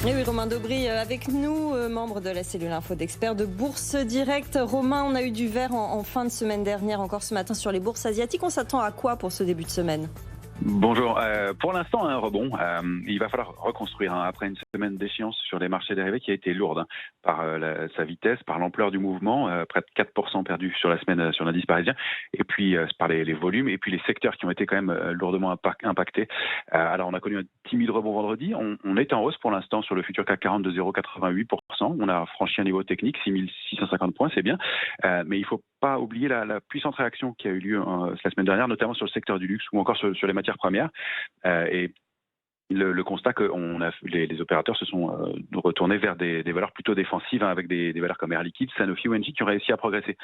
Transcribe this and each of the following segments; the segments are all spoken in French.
Et oui, Romain Daubry avec nous, membre de la cellule info d'experts de Bourse Direct. Romain, on a eu du vert en fin de semaine dernière, encore ce matin sur les bourses asiatiques. On s'attend à quoi pour ce début de semaine ? Bonjour. Pour l'instant, un rebond. Il va falloir reconstruire après une semaine d'échéance sur les marchés dérivés qui a été lourde par sa vitesse, par l'ampleur du mouvement, près de 4% perdus sur la semaine sur l'indice parisien, et puis par les volumes, et puis les secteurs qui ont été quand même lourdement impactés. Alors, on a connu un timide rebond vendredi. On est en hausse pour l'instant sur le futur CAC 40 de 0,88%. On a franchi un niveau technique, 6650 points, c'est bien. Mais il ne faut pas oublier la puissante réaction qui a eu lieu la semaine dernière, notamment sur le secteur du luxe ou encore sur les matières premières. Et le constat que les opérateurs se sont retournés vers des valeurs plutôt défensives, avec des valeurs comme Air Liquide, Sanofi ou Engie qui ont réussi à progresser.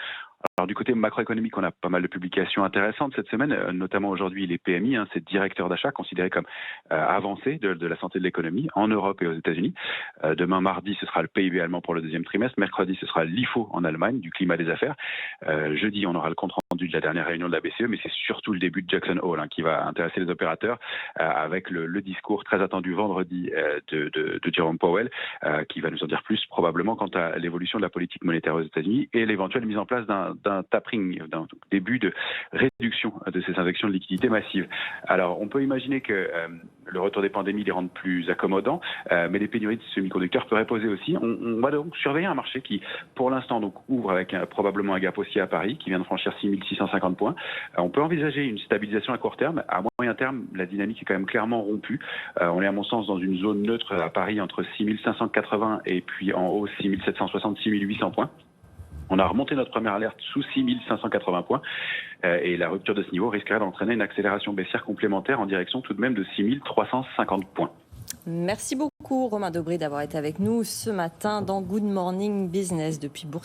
Alors du côté macroéconomique, on a pas mal de publications intéressantes cette semaine, notamment aujourd'hui les PMI, ces directeurs d'achat considérés comme avancés de la santé de l'économie en Europe et aux États-Unis. Demain mardi, ce sera le PIB allemand pour le deuxième trimestre. Mercredi, ce sera l'IFO en Allemagne, du climat des affaires. Jeudi, on aura le compte rendu de la dernière réunion de la BCE, mais c'est surtout le début de Jackson Hole qui va intéresser les opérateurs, avec le discours très attendu vendredi de Jerome Powell, qui va nous en dire plus probablement quant à l'évolution de la politique monétaire aux États-Unis et l'éventuelle mise en place d'un tapering, d'un début de réduction de ces injections de liquidités massives. Alors, on peut imaginer que le retour des pandémies les rende plus accommodants, mais les pénuries de semi-conducteurs pourraient poser aussi. On va donc surveiller un marché qui, pour l'instant, donc ouvre avec probablement un gap haussier à Paris, qui vient de franchir 6650 points. On peut envisager une stabilisation à court terme. À moyen terme, la dynamique est quand même clairement rompue. On est, à mon sens, dans une zone neutre à Paris entre 6580 et puis en haut 6760, 6800 points. On a remonté notre première alerte sous 6580 points et la rupture de ce niveau risquerait d'entraîner une accélération baissière complémentaire en direction tout de même de 6350 points. Merci beaucoup Romain Daubry d'avoir été avec nous ce matin dans Good Morning Business depuis Bourse.